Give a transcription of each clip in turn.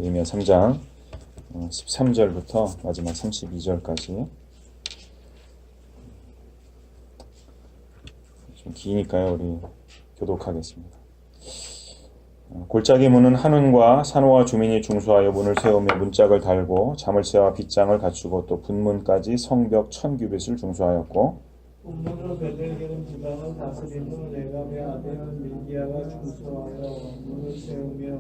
느헤미야 3장 13절부터 마지막 32절까지. 좀 기니까요. 우리 교독하겠습니다. 골짜기 문은 한운과 산호와 주민이 중수하여 문을 세우며 문짝을 달고 자물쇠와 빗장을 갖추고 또 분문까지 성벽 1000규빗을 중수하였고, 본문으로 베들레헴 지방을 다스리는 레갑의 아들 밀기야가 중수하여 문을 세우며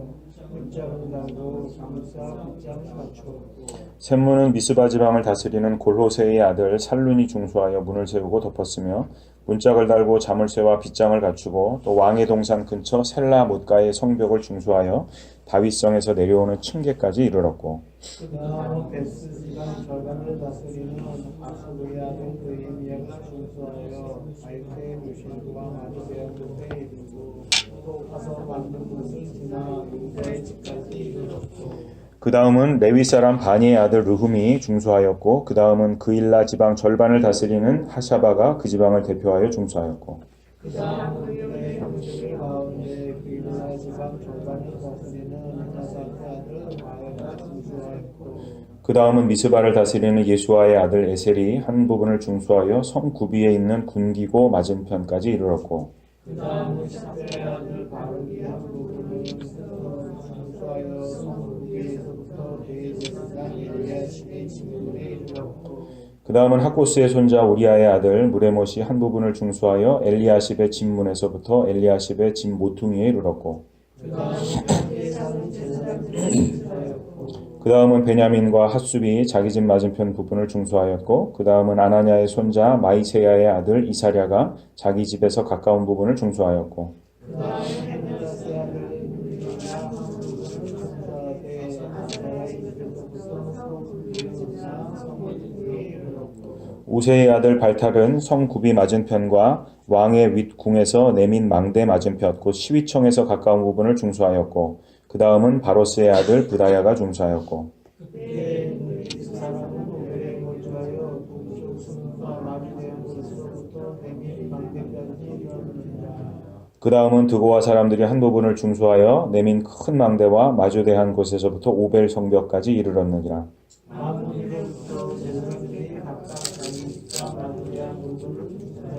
문짝을 달고 자물쇠와 빗장을 갖추었고, 샘문은 미스바 지방을 다스리는 골호세의 아들 살룬이 중수하여 문을 세우고 덮었으며 문짝을 달고 자물쇠와 빗장을 갖추고 또 왕의 동산 근처 셀라 못가의 성벽을 중수하여 다윗성에서 내려오는 층계까지 이르렀고, 그 다음 베스 지방 절반을 다스리는 아사도의 아들 느헤미야가 중수하여 아이테의 뮤실과 마르세아 끝에 이르고 또 가서 만든 곳을 지나 유다의 집까지 이르렀고, 그 다음은 레위 사람 바니의 아들 르훔이 중수하였고, 그 다음은 그일라 지방 절반을 다스리는 하샤바가 그 지방을 대표하여 중수하였고, 그 다음 유다의 형제들 가운데 그일라 지방 절반을 다스리는 하사의 아들 마야가 중수하였고, 그 다음은 미스바를 다스리는 예수아의 아들 에셀이 한 부분을 중수하여 성 구비에 있는 군기고 맞은편까지 이르렀고, 그 다음은 십대의 아들 바룩이 한 부분을 중수하여 성읍에서부터 대제사장 엘리야십의 진문에 이르렀고, 그 다음은 학고스의 손자 우리아의 아들 무레못이 한 부분을 중수하여 엘리야십의 집문에서부터 엘리야십의 집 모퉁이에 이르렀고, 그 다음은 거기에 사는 제사장들을 중수하였고, 그 다음은 베냐민과 핫숲이 자기 집 맞은편 부분을 중수하였고, 그 다음은 아나냐의 손자 마이세야의 아들 이사랴가 자기 집에서 가까운 부분을 중수하였고, 그 다음은 헤르다스의 아들 유리가 한 부분을 중수하되 이사야의 집에서부터 성읍이나 성읍에 이르렀고, 우세의 아들 발탈은 성 구비 맞은편과 왕의 윗궁에서 내민 망대 맞은편 곧 시위청에서 가까운 부분을 중수하였고, 그 다음은 바로스의 아들 부다야가 중수하였고, 그때 그 사람은 오벨에 거주하여 동쪽 성과 마주대한 곳에서부터 내민 망대까지 이르렀느니라. 그 다음은 드고와 사람들이 한 부분을 중수하여 내민 큰 망대와 마주대한 곳에서부터 오벨 성벽까지 이르렀느니라. 아무리로부터 제사장들이 각각 자기 집과 마주대한 부분을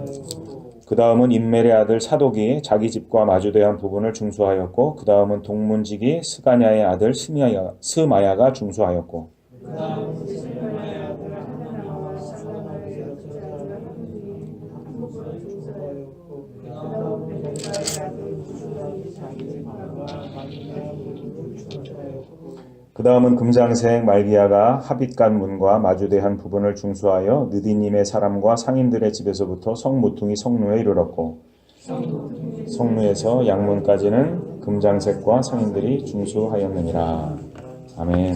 중수하였고, 그 다음은 임멜의 아들 사독이 자기 집과 마주대한 부분을 중수하였고, 그 다음은 동문직이 스가냐의 아들 스마야가 중수하였고, 그 다음은 스마야의 아들 하나나와 살라마의 여자들이 한 부분을 중수하였고, 그 다음은 벨라의 아들 무술람이 자기 집과 마주대한 부분을 중수하였고, 그 다음은 금장색 말기야가 하빗간 문과 마주대한 부분을 중수하여 느디님의 사람과 상인들의 집에서부터 성모퉁이 성루에 이르렀고, 성루에서 양문까지는 금장색과 상인들이 중수하였느니라. 아멘.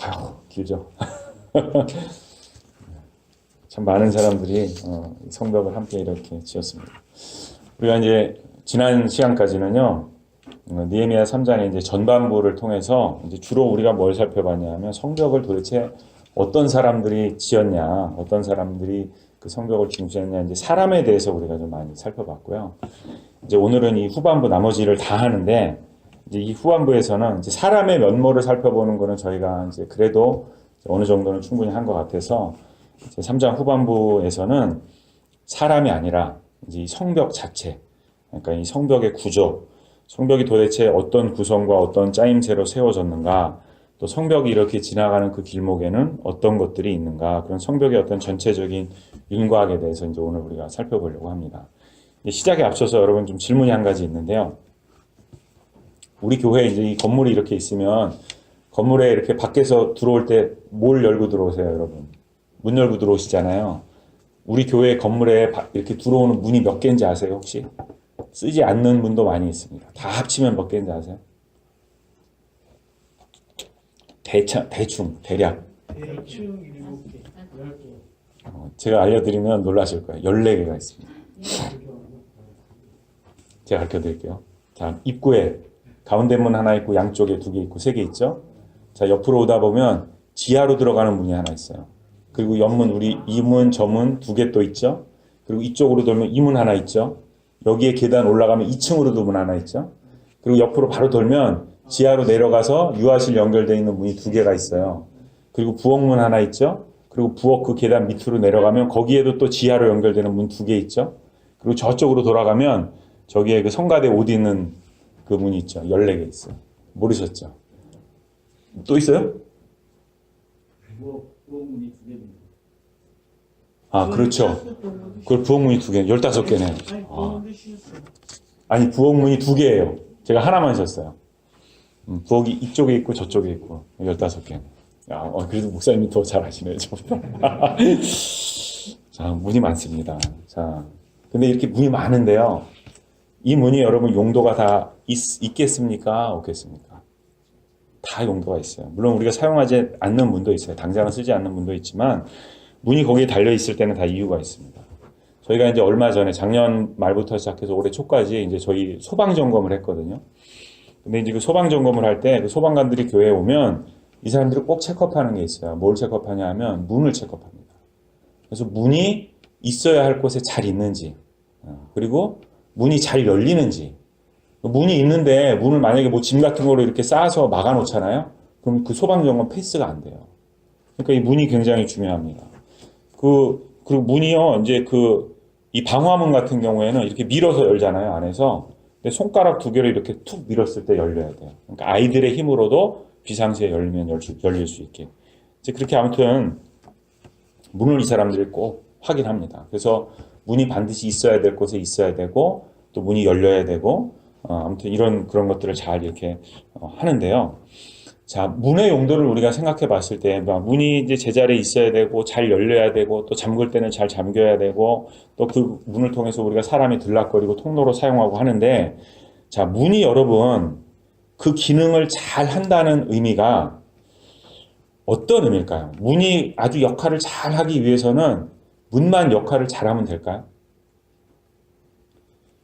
아휴, 길죠. 참 많은 사람들이 성벽을 함께 이렇게 지었습니다. 우리가 이제 지난 시간까지는요, 느헤미야 3장의 이제 전반부를 통해서 이제 주로 우리가 뭘 살펴봤냐면 성벽을 도대체 어떤 사람들이 지었냐, 어떤 사람들이 그 성벽을 중수했냐, 이제 사람에 대해서 우리가 좀 많이 살펴봤고요. 이제 오늘은 이 후반부 나머지를 다 하는데, 이제 이 후반부에서는 이제 사람의 면모를 살펴보는 거는 저희가 이제 그래도 어느 정도는 충분히 한 것 같아서, 이제 3장 후반부에서는 사람이 아니라 이제 이 성벽 자체, 그러니까 이 성벽의 구조, 성벽이 도대체 어떤 구성과 어떤 짜임새로 세워졌는가, 또 성벽이 이렇게 지나가는 그 길목에는 어떤 것들이 있는가, 그런 성벽의 어떤 전체적인 윤곽에 대해서 이제 오늘 우리가 살펴보려고 합니다. 시작에 앞서서 여러분 좀 질문이 한 가지 있는데요. 우리 교회에 이제 이 건물이 이렇게 있으면 건물에 이렇게 밖에서 들어올 때 뭘 열고 들어오세요, 여러분? 문 열고 들어오시잖아요. 우리 교회 건물에 이렇게 들어오는 문이 몇 개인지 아세요, 혹시? 쓰지 않는 문도 많이 있습니다. 다 합치면 몇 개인지 아세요? 대략. 대충 7개, 10개. 제가 알려드리면 놀라실 거예요. 14개가 있습니다. 제가 가르쳐드릴게요. 자, 입구에 가운데 문 하나 있고 양쪽에 2개 있고 3개 있죠? 자, 옆으로 오다 보면 지하로 들어가는 문이 하나 있어요. 그리고 옆문, 우리 이 문, 저 문 2개 또 있죠? 그리고 이쪽으로 돌면 이 문 하나 있죠? 여기에 계단 올라가면 2층으로도 문 하나 있죠? 그리고 옆으로 바로 돌면 지하로 내려가서 유아실 연결되어 있는 문이 두 개가 있어요. 그리고 부엌문 하나 있죠. 그리고 부엌 그 계단 밑으로 내려가면 거기에도 또 지하로 연결되는 문 두 개 있죠. 그리고 저쪽으로 돌아가면 저기에 그 성가대 옷 입는 그 문이 있죠. 14개 있어요. 모르셨죠? 또 있어요? 부엌문이 두 개입니다. 아, 그렇죠. 그걸 부엌문이 두 개, 15개네. 아니 그런데 쉬었어요. 아니, 부엌문이 두 개예요. 제가 하나만 셨어요. 부엌이 이쪽에 있고 저쪽에 있고 15개. 야, 그래도 목사님이 더 잘 아시네요, 저보다. 자, 문이 많습니다. 자, 근데 이렇게 문이 많은데요. 이 문이 여러분 용도가 다 있겠습니까? 없겠습니까? 다 용도가 있어요. 물론 우리가 사용하지 않는 문도 있어요. 당장은 쓰지 않는 문도 있지만 문이 거기에 달려 있을 때는 다 이유가 있습니다. 저희가 이제 얼마 전에 작년 말부터 시작해서 올해 초까지 이제 저희 소방 점검을 했거든요. 근데 이제 그 소방 점검을 할 때 그 소방관들이 교회에 오면 이 사람들이 꼭 체크업하는 게 있어요. 뭘 체크업하냐 하면 문을 체크업합니다. 그래서 문이 있어야 할 곳에 잘 있는지, 그리고 문이 잘 열리는지. 문이 있는데 문을 만약에 뭐 짐 같은 거로 이렇게 쌓아서 막아 놓잖아요. 그럼 그 소방 점검 패스가 안 돼요. 그러니까 이 문이 굉장히 중요합니다. 그리고 문이요, 이제 이 방화문 같은 경우에는 이렇게 밀어서 열잖아요, 안에서. 근데 손가락 두 개를 이렇게 툭 밀었을 때 열려야 돼요. 그러니까 아이들의 힘으로도 비상시에 열리면 열릴 수 있게. 이제 그렇게 아무튼 문을 이 사람들이 꼭 확인합니다. 그래서 문이 반드시 있어야 될 곳에 있어야 되고, 또 문이 열려야 되고, 아무튼 그런 것들을 잘 이렇게 하는데요. 자, 문의 용도를 우리가 생각해 봤을 때, 문이 이제 제자리에 있어야 되고, 잘 열려야 되고, 또 잠글 때는 잘 잠겨야 되고, 또 그 문을 통해서 우리가 사람이 들락거리고 통로로 사용하고 하는데, 자, 문이 여러분, 그 기능을 잘 한다는 의미가 어떤 의미일까요? 문이 아주 역할을 잘 하기 위해서는 문만 역할을 잘하면 될까요?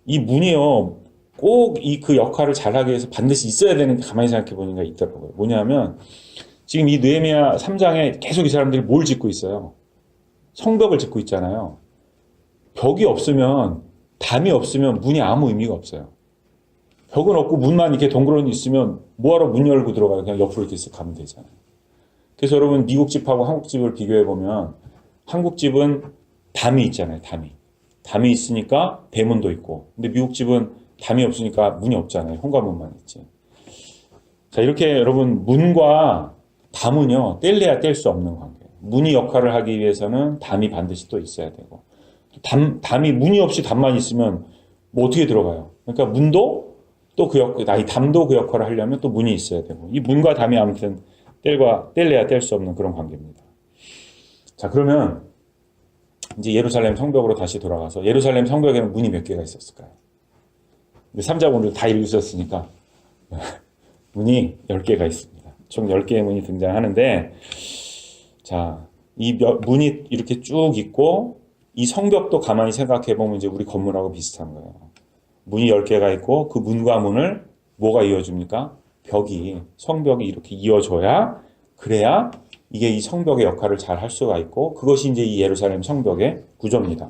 이 문이요, 꼭 그 역할을 잘하기 위해서 반드시 있어야 되는 게 가만히 생각해 보니까 있더라고요. 뭐냐면 지금 이 느헤미야 3장에 계속 이 사람들이 뭘 짓고 있어요? 성벽을 짓고 있잖아요. 벽이 없으면, 담이 없으면 문이 아무 의미가 없어요. 벽은 없고 문만 이렇게 덩그러니 있으면 뭐하러 문 열고 들어가요? 그냥 옆으로 이렇게 쓱 가면 되잖아요. 그래서 여러분 미국 집하고 한국 집을 비교해 보면 한국 집은 담이 있잖아요. 담이 있으니까 대문도 있고, 근데 미국 집은 담이 없으니까 문이 없잖아요. 현관문만 있지. 자, 이렇게 여러분 문과 담은요, 뗄래야 뗄 수 없는 관계예요. 문이 역할을 하기 위해서는 담이 반드시 또 있어야 되고, 담이 문이 없이 담만 있으면 뭐 어떻게 들어가요? 그러니까 문도 또 담도 그 역할을 하려면 또 문이 있어야 되고, 이 문과 담이 아무튼 뗄래야 뗄 수 없는 그런 관계입니다. 자, 그러면 이제 예루살렘 성벽으로 다시 돌아가서 예루살렘 성벽에는 문이 몇 개가 있었을까요? 3장 오늘 다 읽으셨으니까 문이 10개가 있습니다. 총 10개의 문이 등장하는데, 자, 이 문이 이렇게 쭉 있고, 이 성벽도 가만히 생각해 보면 이제 우리 건물하고 비슷한 거예요. 문이 10개가 있고, 그 문과 문을 뭐가 이어줍니까? 성벽이 이렇게 이어져야, 그래야 이게 이 성벽의 역할을 잘 할 수가 있고, 그것이 이제 이 예루살렘 성벽의 구조입니다.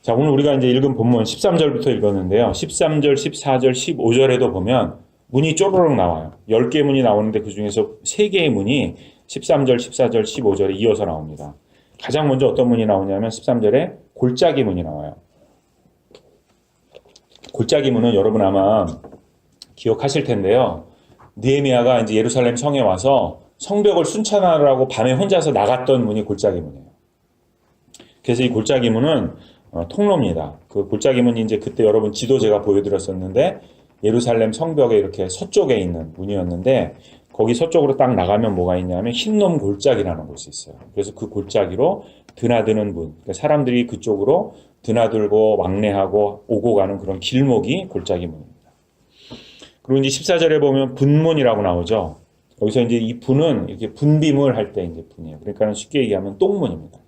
자, 오늘 우리가 이제 읽은 본문 13절부터 읽었는데요. 13절, 14절, 15절에도 보면 문이 쪼르륵 나와요. 10개의 문이 나오는데 그 중에서 3개의 문이 13절, 14절, 15절에 이어서 나옵니다. 가장 먼저 어떤 문이 나오냐면 13절에 골짜기 문이 나와요. 골짜기 문은 여러분 아마 기억하실 텐데요. 느헤미야가 이제 예루살렘 성에 와서 성벽을 순찰하라고 밤에 혼자서 나갔던 문이 골짜기 문이에요. 그래서 이 골짜기 문은 통로입니다. 그 골짜기 문이 이제 그때 여러분 지도 제가 보여드렸었는데 예루살렘 성벽에 이렇게 서쪽에 있는 문이었는데, 거기 서쪽으로 딱 나가면 뭐가 있냐면 흰놈 골짜기라는 곳이 있어요. 그래서 그 골짜기로 드나드는 문, 그러니까 사람들이 그쪽으로 드나들고 왕래하고 오고 가는 그런 길목이 골짜기 문입니다. 그리고 이제 14절에 보면 분문이라고 나오죠. 여기서 이제 이 분은 이렇게 분비물 할 때 이제 분이에요. 그러니까 쉽게 얘기하면 똥문입니다.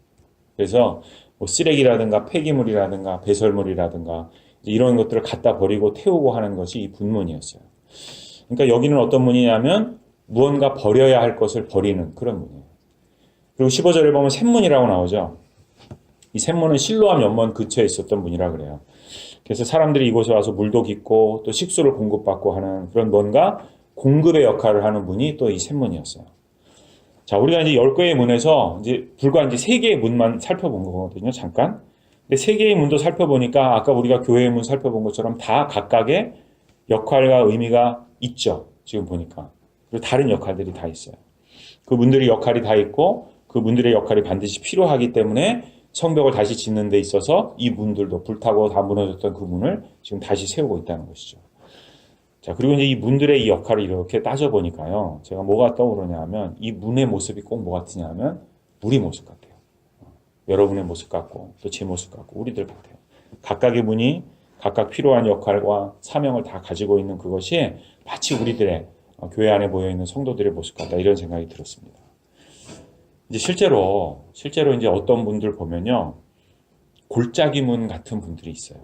그래서 뭐 쓰레기라든가 폐기물이라든가 배설물이라든가 이런 것들을 갖다 버리고 태우고 하는 것이 이 분문이었어요. 그러니까 여기는 어떤 문이냐면 무언가 버려야 할 것을 버리는 그런 문이에요. 그리고 15절에 보면 샘문이라고 나오죠. 이 샘문은 실로암 연못 근처에 있었던 문이라 그래요. 그래서 사람들이 이곳에 와서 물도 깃고 또 식수를 공급받고 하는 그런 뭔가 공급의 역할을 하는 분이 또 이 샘문이었어요. 자, 우리가 이제 10개의 문에서 이제 불과 이제 3개의 문만 살펴본 거거든요, 잠깐. 근데 3개의 문도 살펴보니까 아까 우리가 교회의 문 살펴본 것처럼 다 각각의 역할과 의미가 있죠. 지금 보니까. 그리고 다른 역할들이 다 있어요. 그 문들의 역할이 다 있고 그 문들의 역할이 반드시 필요하기 때문에 성벽을 다시 짓는 데 있어서 이 문들도 불타고 다 무너졌던 그 문을 지금 다시 세우고 있다는 것이죠. 자, 그리고 이제 이 문들의 이 역할을 이렇게 따져보니까요. 제가 뭐가 떠오르냐 하면 이 문의 모습이 꼭 뭐 같으냐 하면 우리 모습 같아요. 여러분의 모습 같고 또 제 모습 같고 우리들 같아요. 각각의 문이 각각 필요한 역할과 사명을 다 가지고 있는 그것이 마치 우리들의 교회 안에 모여있는 성도들의 모습 같다 이런 생각이 들었습니다. 이제 실제로 이제 어떤 분들 보면요. 골짜기 문 같은 분들이 있어요.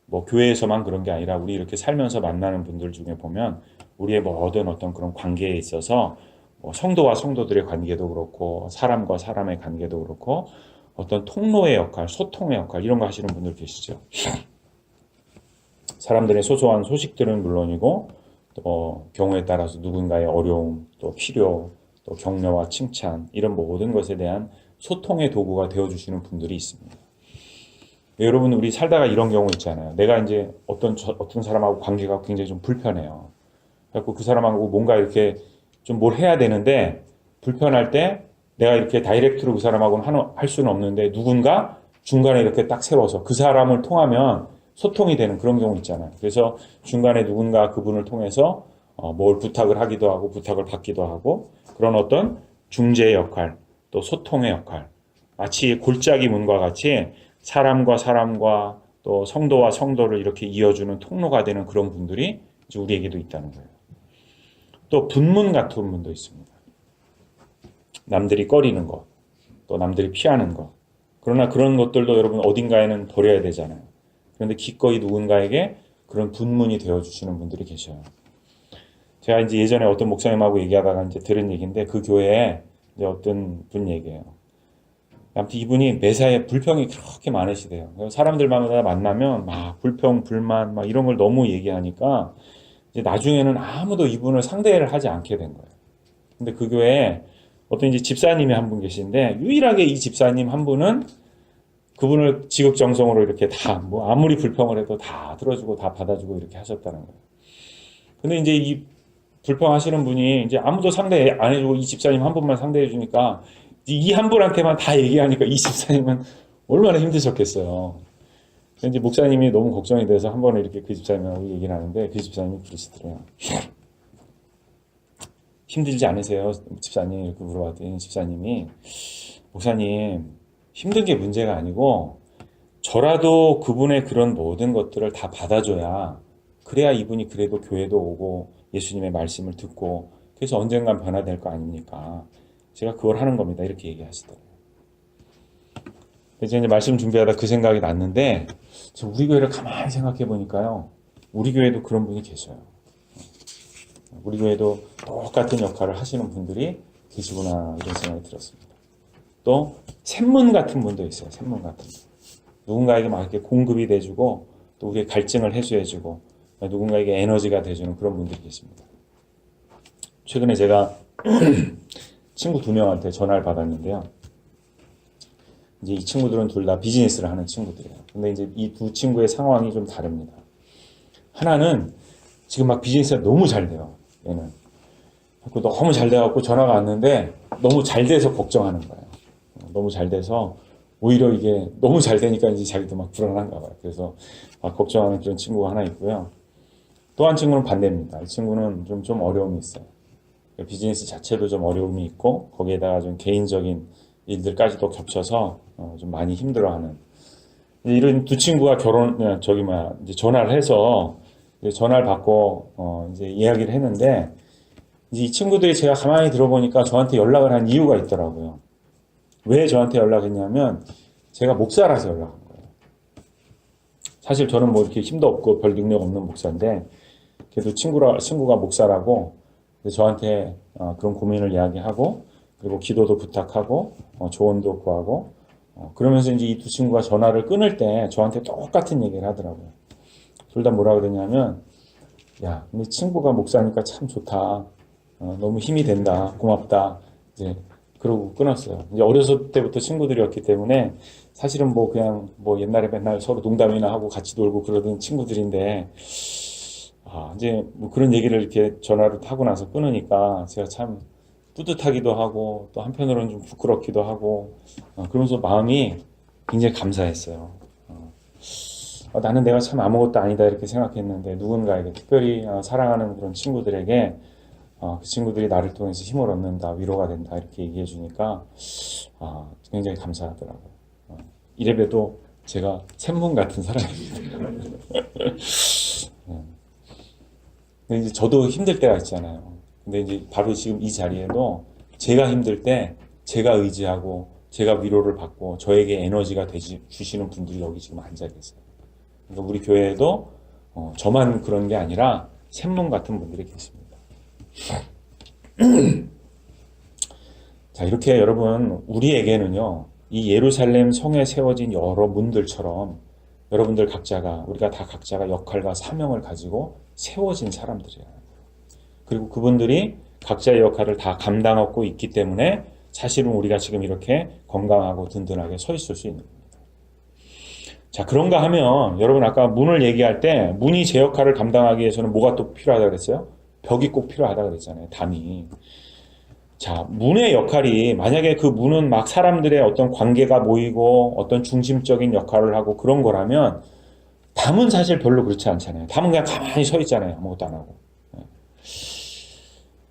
뭐 교회에서만 그런 게 아니라 우리 이렇게 살면서 만나는 분들 중에 보면 우리의 모든 어떤 그런 관계에 있어서 뭐 성도와 성도들의 관계도 그렇고 사람과 사람의 관계도 그렇고 어떤 통로의 역할, 소통의 역할 이런 거 하시는 분들 계시죠. 사람들의 소소한 소식들은 물론이고 또 경우에 따라서 누군가의 어려움, 또 필요, 또 격려와 칭찬 이런 모든 것에 대한 소통의 도구가 되어주시는 분들이 있습니다. 여러분 우리 살다가 이런 경우 있잖아요. 내가 이제 어떤 사람하고 관계가 굉장히 좀 불편해요. 그래서 그 사람하고 뭔가 이렇게 좀 뭘 해야 되는데 불편할 때 내가 이렇게 다이렉트로 그 사람하고는 할 수는 없는데 누군가 중간에 이렇게 딱 세워서 그 사람을 통하면 소통이 되는 그런 경우 있잖아요. 그래서 중간에 누군가 그분을 통해서 뭘 부탁을 하기도 하고 부탁을 받기도 하고 그런 어떤 중재의 역할 또 소통의 역할 마치 골짜기 문과 같이 사람과 사람과 또 성도와 성도를 이렇게 이어주는 통로가 되는 그런 분들이 이제 우리에게도 있다는 거예요. 또 분문 같은 분도 있습니다. 남들이 꺼리는 것, 또 남들이 피하는 것. 그러나 그런 것들도 여러분 어딘가에는 버려야 되잖아요. 그런데 기꺼이 누군가에게 그런 분문이 되어주시는 분들이 계셔요. 제가 이제 예전에 어떤 목사님하고 얘기하다가 이제 들은 얘기인데 그 교회에 이제 어떤 분 얘기예요. 아무튼 이분이 매사에 불평이 그렇게 많으시대요. 사람들마다 만나면 막 불평, 불만 막 이런 걸 너무 얘기하니까 이제 나중에는 아무도 이분을 상대를 하지 않게 된 거예요. 근데 그 교회에 어떤 이제 집사님이 한 분 계신데 유일하게 이 집사님 한 분은 그분을 지극정성으로 이렇게 다 뭐 아무리 불평을 해도 다 들어주고 다 받아주고 이렇게 하셨다는 거예요. 근데 이제 이 불평하시는 분이 이제 아무도 상대 안 해주고 이 집사님 한 분만 상대해 주니까 이 한 분한테만 다 얘기하니까 이 집사님은 얼마나 힘드셨겠어요. 이제 목사님이 너무 걱정이 돼서 한 번은 이렇게 그 집사님하고 얘기를 하는데 그 집사님이 그러시더래요. 힘들지 않으세요? 집사님 이렇게 물어봤더니 집사님이 목사님 힘든 게 문제가 아니고 저라도 그분의 그런 모든 것들을 다 받아줘야 그래야 이분이 그래도 교회도 오고 예수님의 말씀을 듣고 그래서 언젠간 변화될 거 아닙니까? 제가 그걸 하는 겁니다. 이렇게 얘기하시더라고요. 이제 말씀 준비하다 그 생각이 났는데 우리 교회를 가만히 생각해 보니까요. 우리 교회도 그런 분이 계셔요. 우리 교회도 똑같은 역할을 하시는 분들이 계시구나 이런 생각이 들었습니다. 또 샘문 같은 분도 있어요. 샘문 같은 분. 누군가에게 막 이렇게 공급이 돼주고 또 우리의 갈증을 해소해주고 누군가에게 에너지가 돼주는 그런 분들이 계십니다. 최근에 제가 친구 2명한테 전화를 받았는데요. 이제 이 친구들은 둘 다 비즈니스를 하는 친구들이에요. 근데 이제 이 두 친구의 상황이 좀 다릅니다. 하나는 지금 막 비즈니스가 너무 잘 돼요. 얘는. 너무 잘 돼갖고 전화가 왔는데 너무 잘 돼서 걱정하는 거예요. 너무 잘 돼서 오히려 이게 너무 잘 되니까 이제 자기도 막 불안한가 봐요. 그래서 막 걱정하는 그런 친구가 하나 있고요. 또 한 친구는 반대입니다. 이 친구는 좀 어려움이 있어요. 비즈니스 자체도 좀 어려움이 있고 거기에다가 좀 개인적인 일들까지도 겹쳐서 좀 많이 힘들어하는 이런 두 친구가 이제 전화를 해서 이제 전화를 받고 이제 이야기를 했는데 이제 이 친구들이 제가 가만히 들어보니까 저한테 연락을 한 이유가 있더라고요. 왜 저한테 연락했냐면 제가 목사라서 연락한 거예요. 사실 저는 뭐 이렇게 힘도 없고 별 능력 없는 목사인데 그래도 친구가 목사라고 저한테 그런 고민을 이야기하고 그리고 기도도 부탁하고 조언도 구하고 그러면서 이제 이 두 친구가 전화를 끊을 때 저한테 똑같은 얘기를 하더라고요. 둘 다 뭐라 그러냐면 야, 근데 친구가 목사니까 참 좋다. 너무 힘이 된다. 고맙다. 이제 그러고 끊었어요. 이제 어렸을 때부터 친구들이었기 때문에 사실은 뭐 그냥 뭐 옛날에 맨날 서로 농담이나 하고 같이 놀고 그러던 친구들인데 이제 뭐 그런 얘기를 이렇게 전화를 하고 나서 끊으니까 제가 참 뿌듯하기도 하고 또 한편으로는 좀 부끄럽기도 하고 그러면서 마음이 굉장히 감사했어요. 나는 내가 참 아무것도 아니다 이렇게 생각했는데 누군가에게 특별히 사랑하는 그런 친구들에게 그 친구들이 나를 통해서 힘을 얻는다, 위로가 된다 이렇게 얘기해 주니까 굉장히 감사하더라고요. 이래봬도 제가 샘문 같은 사람입니다. 근데 이제 저도 힘들 때가 있잖아요. 근데 이제 바로 지금 이 자리에도 제가 힘들 때 제가 의지하고 제가 위로를 받고 저에게 에너지가 주시는 분들이 여기 지금 앉아 계세요. 그러니까 우리 교회에도 저만 그런 게 아니라 샘문 같은 분들이 계십니다. 자, 이렇게 여러분 우리에게는요 이 예루살렘 성에 세워진 여러 문들처럼 여러분들 각자가 우리가 다 각자가 역할과 사명을 가지고 세워진 사람들이에요. 그리고 그분들이 각자의 역할을 다 감당하고 있기 때문에 사실은 우리가 지금 이렇게 건강하고 든든하게 서 있을 수 있는 겁니다. 자, 그런가 하면 여러분 아까 문을 얘기할 때 문이 제 역할을 감당하기 위해서는 뭐가 또 필요하다 그랬어요? 벽이 꼭 필요하다 그랬잖아요. 담이. 자, 문의 역할이 만약에 그 문은 막 사람들의 어떤 관계가 모이고 어떤 중심적인 역할을 하고 그런 거라면 담은 사실 별로 그렇지 않잖아요. 담은 그냥 가만히 서 있잖아요. 아무것도 안 하고.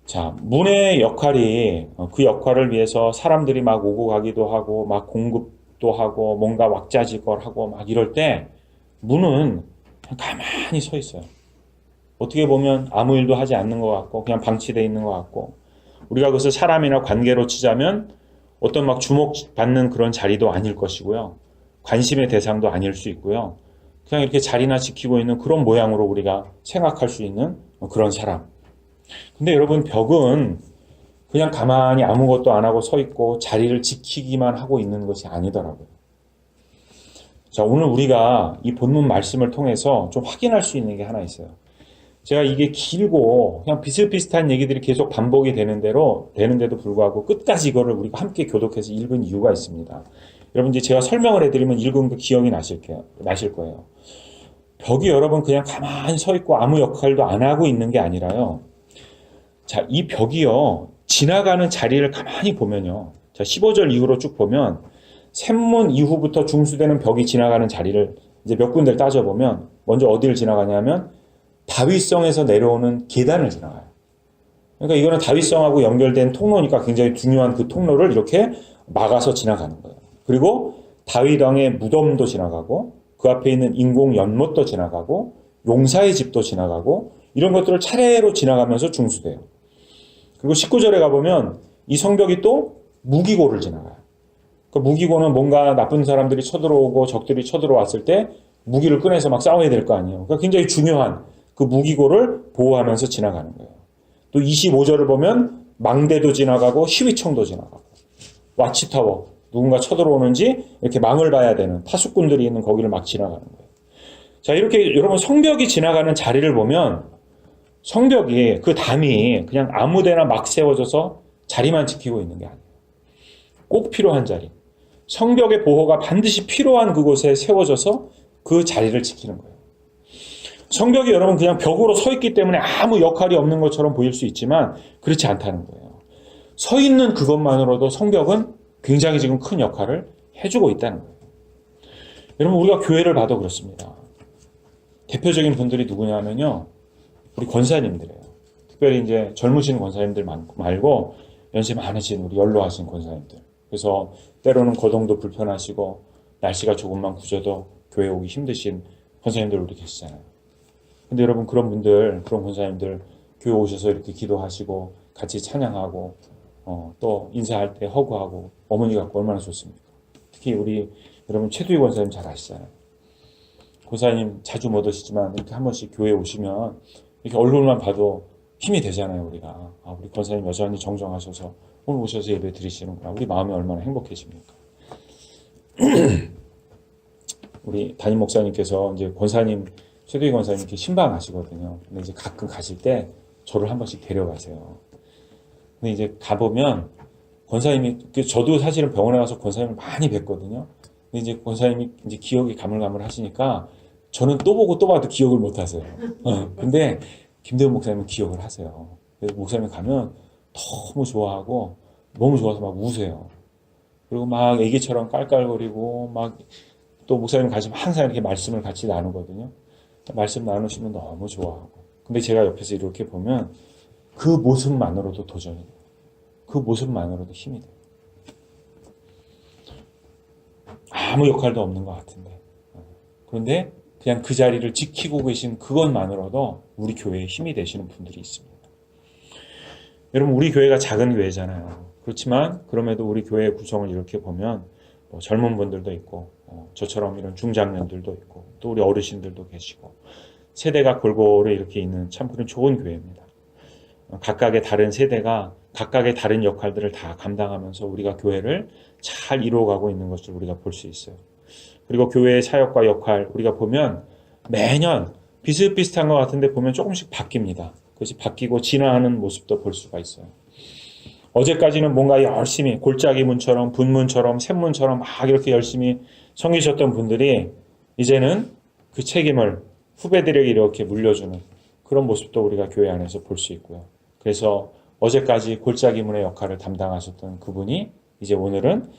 자, 문의 역할이 그 역할을 위해서 사람들이 막 오고 가기도 하고 막 공급도 하고 뭔가 왁자지껄하고 막 이럴 때 문은 그냥 가만히 서 있어요. 어떻게 보면 아무 일도 하지 않는 것 같고 그냥 방치되어 있는 것 같고 우리가 그것을 사람이나 관계로 치자면 어떤 막 주목받는 그런 자리도 아닐 것이고요. 관심의 대상도 아닐 수 있고요. 그냥 이렇게 자리나 지키고 있는 그런 모양으로 우리가 생각할 수 있는 그런 사람. 근데 여러분 벽은 그냥 가만히 아무것도 안 하고 서 있고 자리를 지키기만 하고 있는 것이 아니더라고요. 자, 오늘 우리가 이 본문 말씀을 통해서 좀 확인할 수 있는 게 하나 있어요. 제가 이게 길고 그냥 비슷비슷한 얘기들이 계속 반복이 되는데도 불구하고 끝까지 이거를 우리가 함께 교독해서 읽은 이유가 있습니다. 여러분 이제 제가 설명을 해드리면 읽은 그 기억이 나실 거예요. 벽이 여러분 그냥 가만히 서 있고 아무 역할도 안 하고 있는 게 아니라요. 자, 이 벽이요. 지나가는 자리를 가만히 보면요. 자, 15절 이후로 쭉 보면 샘문 이후부터 중수되는 벽이 지나가는 자리를 이제 몇 군데를 따져보면 먼저 어디를 지나가냐면 다윗성에서 내려오는 계단을 지나가요. 그러니까 이거는 다윗성하고 연결된 통로니까 굉장히 중요한 그 통로를 이렇게 막아서 지나가는 거예요. 그리고 다윗 왕의 무덤도 지나가고 그 앞에 있는 인공 연못도 지나가고 용사의 집도 지나가고 이런 것들을 차례로 지나가면서 중수돼요. 그리고 19절에 가보면 이 성벽이 또 무기고를 지나가요. 그 무기고는 뭔가 나쁜 사람들이 쳐들어오고 적들이 쳐들어왔을 때 무기를 꺼내서 막 싸워야 될 거 아니에요. 그러니까 굉장히 중요한 그 무기고를 보호하면서 지나가는 거예요. 또 25절을 보면 망대도 지나가고 시위청도 지나가고 와치타워 누군가 쳐들어오는지 이렇게 망을 봐야 되는 파수꾼들이 있는 거기를 막 지나가는 거예요. 자, 이렇게 여러분 성벽이 지나가는 자리를 보면 성벽이 그 담이 그냥 아무데나 막 세워져서 자리만 지키고 있는 게 아니에요. 꼭 필요한 자리. 성벽의 보호가 반드시 필요한 그곳에 세워져서 그 자리를 지키는 거예요. 성벽이 여러분 그냥 벽으로 서 있기 때문에 아무 역할이 없는 것처럼 보일 수 있지만 그렇지 않다는 거예요. 서 있는 그것만으로도 성벽은 굉장히 지금 큰 역할을 해주고 있다는 거예요. 여러분 우리가 교회를 봐도 그렇습니다. 대표적인 분들이 누구냐면요. 우리 권사님들이에요. 특별히 이제 젊으신 권사님들 말고 연세 많으신 우리 연로하신 권사님들. 그래서 때로는 거동도 불편하시고 날씨가 조금만 굳어도 교회 오기 힘드신 권사님들 우리 계시잖아요. 근데 여러분 그런 분들, 그런 권사님들 교회 오셔서 이렇게 기도하시고 같이 찬양하고 또 인사할 때 허구하고 어머니 같고 얼마나 좋습니까? 특히 우리 여러분 최두희 권사님 잘 아시잖아요. 권사님 자주 못 오시지만 이렇게 한 번씩 교회 오시면 이렇게 얼굴만 봐도 힘이 되잖아요. 우리가 우리 권사님 여전히 정정하셔서 오늘 오셔서 예배 드리시는구나. 우리 마음이 얼마나 행복해집니까? 우리 담임 목사님께서 이제 권사님 최도희 권사님 이렇게 신방하시거든요. 근데 이제 가끔 가실 때 저를 한 번씩 데려가세요. 근데 이제 가보면 권사님이, 저도 사실은 병원에 가서 권사님을 많이 뵀거든요. 근데 이제 권사님이 이제 기억이 가물가물 하시니까 저는 또 보고 또 봐도 기억을 못 하세요. 근데 김대훈 목사님은 기억을 하세요. 그래서 목사님 가면 너무 좋아하고 너무 좋아서 막 우세요. 그리고 막 애기처럼 깔깔거리고 막 또 목사님 가시면 항상 이렇게 말씀을 같이 나누거든요. 말씀 나누시면 너무 좋아하고. 근데 제가 옆에서 이렇게 보면 그 모습만으로도 도전이 돼요. 그 모습만으로도 힘이 돼요. 아무 역할도 없는 것 같은데. 그런데 그냥 그 자리를 지키고 계신 그것만으로도 우리 교회에 힘이 되시는 분들이 있습니다. 여러분, 우리 교회가 작은 교회잖아요. 그렇지만 그럼에도 우리 교회의 구성을 이렇게 보면 젊은 분들도 있고 저처럼 이런 중장년들도 있고 또 우리 어르신들도 계시고 세대가 골고루 이렇게 있는 참 그런 좋은 교회입니다. 각각의 다른 세대가 각각의 다른 역할들을 다 감당하면서 우리가 교회를 잘 이루어가고 있는 것을 우리가 볼 수 있어요. 그리고 교회의 사역과 역할 우리가 보면 매년 비슷비슷한 것 같은데 보면 조금씩 바뀝니다. 그것이 바뀌고 진화하는 모습도 볼 수가 있어요. 어제까지는 뭔가 열심히 골짜기 문처럼 분문처럼 샘문처럼 막 이렇게 열심히 섬기셨던 분들이 이제는 그 책임을 후배들에게 이렇게 물려주는 그런 모습도 우리가 교회 안에서 볼 수 있고요. 그래서 어제까지 골짜기 문의 역할을 담당하셨던 그분이 이제 오늘은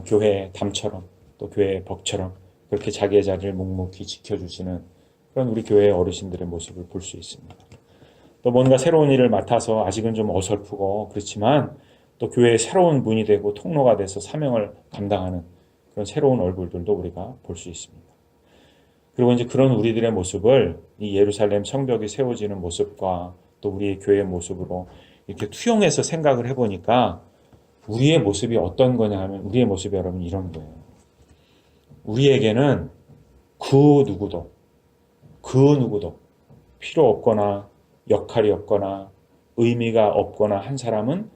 교회의 담처럼 또 교회의 벅처럼 그렇게 자기의 자리를 묵묵히 지켜주시는 그런 우리 교회의 어르신들의 모습을 볼 수 있습니다. 또 뭔가 새로운 일을 맡아서 아직은 좀 어설프고 그렇지만 또 교회의 새로운 문이 되고 통로가 돼서 사명을 감당하는 그런 새로운 얼굴들도 우리가 볼 수 있습니다. 그리고 이제 그런 우리들의 모습을 이 예루살렘 성벽이 세워지는 모습과 또 우리의 교회의 모습으로 이렇게 투영해서 생각을 해보니까 우리의 모습이 어떤 거냐 하면 우리의 모습이 여러분 이런 거예요. 우리에게는 그 누구도 필요 없거나 역할이 없거나 의미가 없거나 한 사람은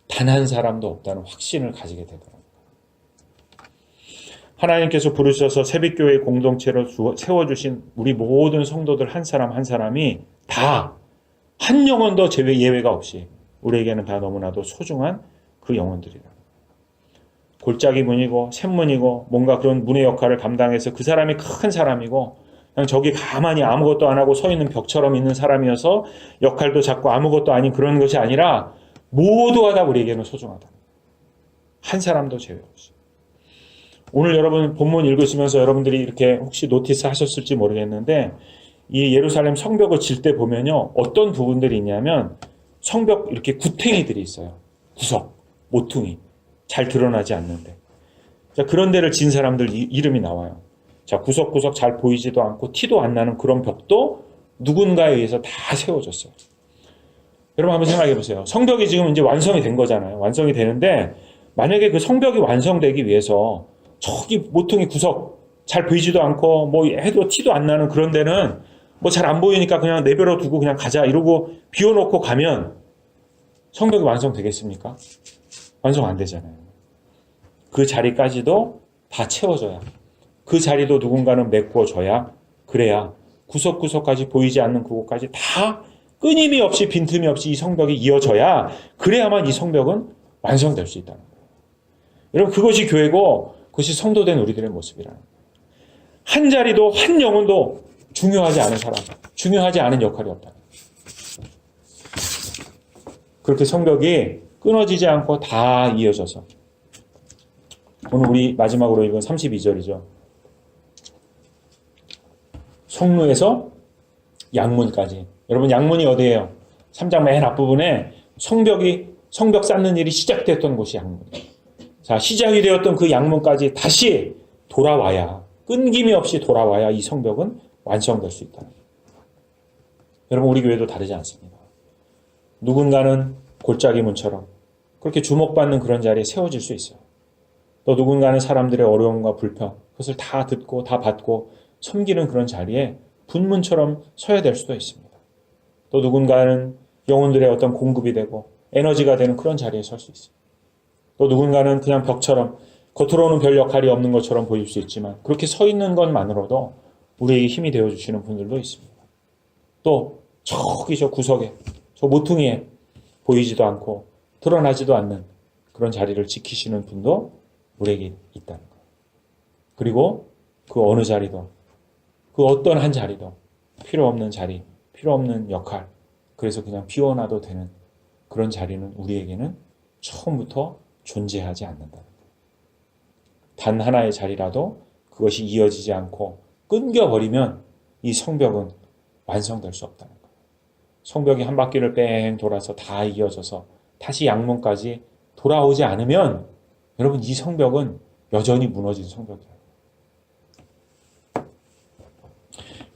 단 한 사람도 없다는 확신을 가지게 되더라고요. 하나님께서 부르셔서 새빛교회 공동체로 세워주신 우리 모든 성도들 한 사람 한 사람이 다 한 영혼도 예외가 없이 우리에게는 다 너무나도 소중한 그 영혼들이다. 골짜기 문이고 샘문이고 뭔가 그런 문의 역할을 감당해서 그 사람이 큰 사람이고 그냥 저기 가만히 아무것도 안 하고 서 있는 벽처럼 있는 사람이어서 역할도 작고 아무것도 아닌 그런 것이 아니라 모두가 다 우리에게는 소중하다. 한 사람도 제외 없이. 오늘 여러분 본문 읽으시면서 여러분들이 이렇게 혹시 노티스 하셨을지 모르겠는데 이 예루살렘 성벽을 질 때 보면요. 어떤 부분들이 있냐면 성벽 이렇게 구탱이들이 있어요. 구석, 모퉁이. 잘 드러나지 않는데. 자, 그런 데를 진 사람들 이름이 나와요. 자, 구석구석 잘 보이지도 않고 티도 안 나는 그런 벽도 누군가에 의해서 다 세워졌어요. 여러분 한번 생각해 보세요. 성벽이 지금 이제 완성이 된 거잖아요. 완성이 되는데 만약에 그 성벽이 완성되기 위해서 저기 모퉁이 구석 잘 보이지도 않고 뭐 해도 티도 안 나는 그런 데는 뭐 잘 안 보이니까 그냥 내버려 두고 그냥 가자 이러고 비워놓고 가면 성벽이 완성되겠습니까? 완성 안 되잖아요. 그 자리까지도 다 채워져야 그 자리도 누군가는 메꾸어줘야 그래야 구석구석까지 보이지 않는 그곳까지 다 끊임이 없이 빈틈이 없이 이 성벽이 이어져야 그래야만 이 성벽은 완성될 수 있다는 거예요. 여러분 그것이 교회고 그것이 성도된 우리들의 모습이라는 거예요. 한 자리도 한 영혼도 중요하지 않은 사람, 중요하지 않은 역할이 없다. 그렇게 성벽이 끊어지지 않고 다 이어져서 오늘 우리 마지막으로 읽은 32절이죠. 성루에서 양문까지. 여러분 양문이 어디예요? 3장 맨 앞부분에 성벽 쌓는 일이 시작됐던 곳이 양문이에요. 자, 시작이 되었던 그 양문까지 다시 돌아와야 끊김이 없이 돌아와야 이 성벽은 완성될 수 있다. 여러분 우리 교회도 다르지 않습니다. 누군가는 골짜기 문처럼 그렇게 주목받는 그런 자리에 세워질 수 있어요. 또 누군가는 사람들의 어려움과 불평 그것을 다 듣고 다 받고 섬기는 그런 자리에 분문처럼 서야 될 수도 있습니다. 또 누군가는 영혼들의 어떤 공급이 되고 에너지가 되는 그런 자리에 설 수 있어요. 또 누군가는 그냥 벽처럼 겉으로는 별 역할이 없는 것처럼 보일 수 있지만 그렇게 서 있는 것만으로도 우리에게 힘이 되어주시는 분들도 있습니다. 또 저기 저 구석에 저 모퉁이에 보이지도 않고 드러나지도 않는 그런 자리를 지키시는 분도 우리에게 있다는 거예요. 그리고 그 어느 자리도 그 어떤 한 자리도 필요 없는 자리, 필요 없는 역할, 그래서 그냥 비워놔도 되는 그런 자리는 우리에게는 처음부터 존재하지 않는다는 거예요. 단 하나의 자리라도 그것이 이어지지 않고 끊겨버리면 이 성벽은 완성될 수 없다는 거예요. 성벽이 한 바퀴를 뺑 돌아서 다 이어져서 다시 양문까지 돌아오지 않으면 여러분 이 성벽은 여전히 무너진 성벽이에요.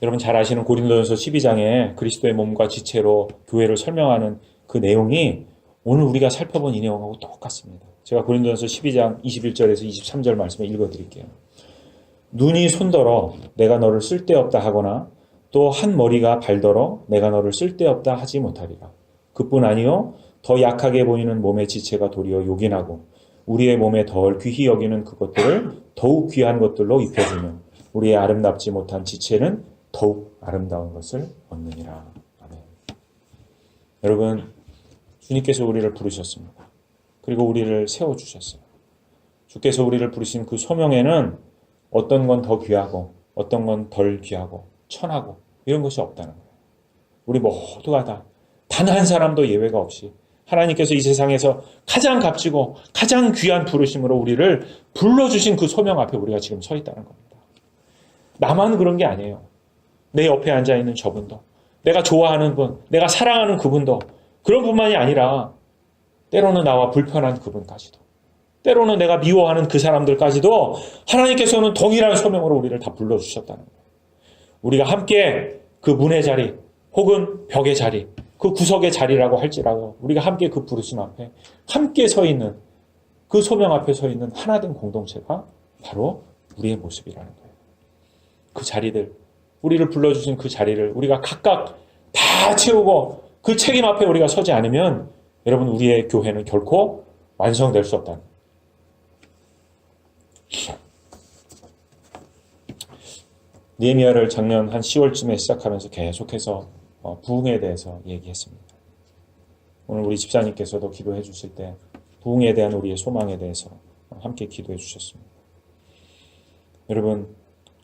여러분 잘 아시는 고린도전서 12장에 그리스도의 몸과 지체로 교회를 설명하는 그 내용이 오늘 우리가 살펴본 이 내용하고 똑같습니다. 제가 고린도전서 12장 21절에서 23절 말씀을 읽어드릴게요. 눈이 손더러 내가 너를 쓸데없다 하거나 또 한 머리가 발더러 내가 너를 쓸데없다 하지 못하리라. 그뿐 아니요 더 약하게 보이는 몸의 지체가 도리어 요긴하고 우리의 몸에 덜 귀히 여기는 그것들을 더욱 귀한 것들로 입혀주며 우리의 아름답지 못한 지체는 더욱 아름다운 것을 얻느니라. 아멘. 여러분 주님께서 우리를 부르셨습니다. 그리고 우리를 세워주셨어요. 주께서 우리를 부르신 그 소명에는 어떤 건 더 귀하고 어떤 건 덜 귀하고 천하고 이런 것이 없다는 거예요. 우리 모두가 다 단 한 사람도 예외가 없이 하나님께서 이 세상에서 가장 값지고 가장 귀한 부르심으로 우리를 불러주신 그 소명 앞에 우리가 지금 서 있다는 겁니다. 나만 그런 게 아니에요. 내 옆에 앉아있는 저분도, 내가 좋아하는 분, 내가 사랑하는 그분도 그런 분만이 아니라 때로는 나와 불편한 그분까지도, 때로는 내가 미워하는 그 사람들까지도 하나님께서는 동일한 소명으로 우리를 다 불러주셨다는 거예요. 우리가 함께 그 문의 자리 혹은 벽의 자리, 그 구석의 자리라고 할지라도 우리가 함께 그 부르심 앞에 함께 서 있는 그 소명 앞에 서 있는 하나된 공동체가 바로 우리의 모습이라는 거예요. 그 자리들, 우리를 불러주신 그 자리를 우리가 각각 다 채우고 그 책임 앞에 우리가 서지 않으면 여러분 우리의 교회는 결코 완성될 수 없다는 거예요. 느헤미야를 작년 한 10월쯤에 시작하면서 계속해서 부흥에 대해서 얘기했습니다. 오늘 우리 집사님께서도 기도해 주실 때 부흥에 대한 우리의 소망에 대해서 함께 기도해 주셨습니다. 여러분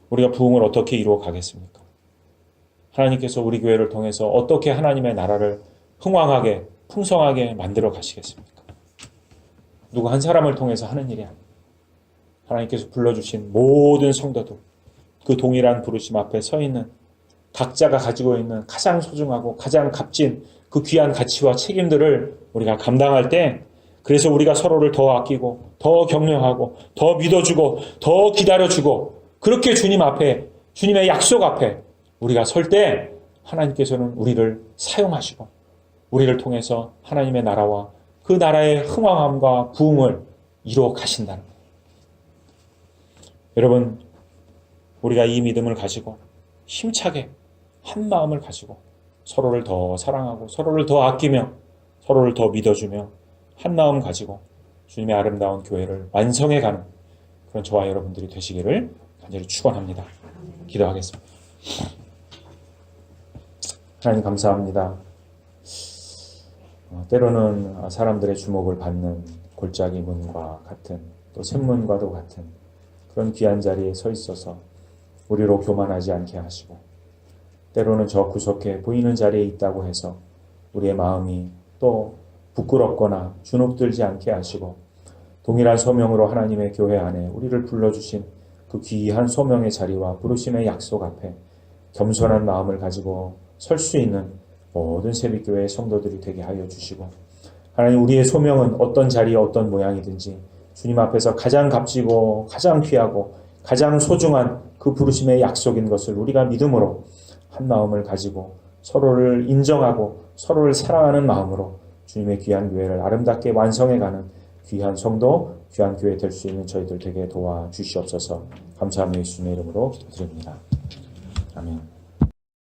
우리가 부흥을 어떻게 이루어 가겠습니까? 하나님께서 우리 교회를 통해서 어떻게 하나님의 나라를 흥왕하게 풍성하게 만들어 가시겠습니까? 누구 한 사람을 통해서 하는 일이 아닙니다. 하나님께서 불러주신 모든 성도들 그 동일한 부르심 앞에 서 있는 각자가 가지고 있는 가장 소중하고 가장 값진 그 귀한 가치와 책임들을 우리가 감당할 때 그래서 우리가 서로를 더 아끼고 더 격려하고 더 믿어주고 더 기다려주고 그렇게 주님 앞에 주님의 약속 앞에 우리가 설 때 하나님께서는 우리를 사용하시고 우리를 통해서 하나님의 나라와 그 나라의 흥왕함과 부흥을 이루어 가신다는 거예요. 여러분 우리가 이 믿음을 가지고 힘차게 한 마음을 가지고 서로를 더 사랑하고 서로를 더 아끼며 서로를 더 믿어주며 한 마음 가지고 주님의 아름다운 교회를 완성해가는 그런 저와 여러분들이 되시기를 간절히 축원합니다. 기도하겠습니다. 하나님 감사합니다. 때로는 사람들의 주목을 받는 골짜기 문과 같은 또 샘문과도 같은 그런 귀한 자리에 서 있어서 우리로 교만하지 않게 하시고 때로는 저 구석에 보이는 자리에 있다고 해서 우리의 마음이 또 부끄럽거나 주눅들지 않게 하시고 동일한 소명으로 하나님의 교회 안에 우리를 불러주신 그 귀한 소명의 자리와 부르심의 약속 앞에 겸손한 마음을 가지고 설 수 있는 모든 새벽교회의 성도들이 되게 하여 주시고 하나님 우리의 소명은 어떤 자리에 어떤 모양이든지 주님 앞에서 가장 값지고 가장 귀하고 가장 소중한 그 부르심의 약속인 것을 우리가 믿음으로 한 마음을 가지고 서로를 인정하고 서로를 사랑하는 마음으로 주님의 귀한 교회를 아름답게 완성해가는 귀한 성도, 귀한 교회 될 수 있는 저희들 되게 도와주시옵소서. 감사하며 예수님의 이름으로 기도드립니다. 아멘.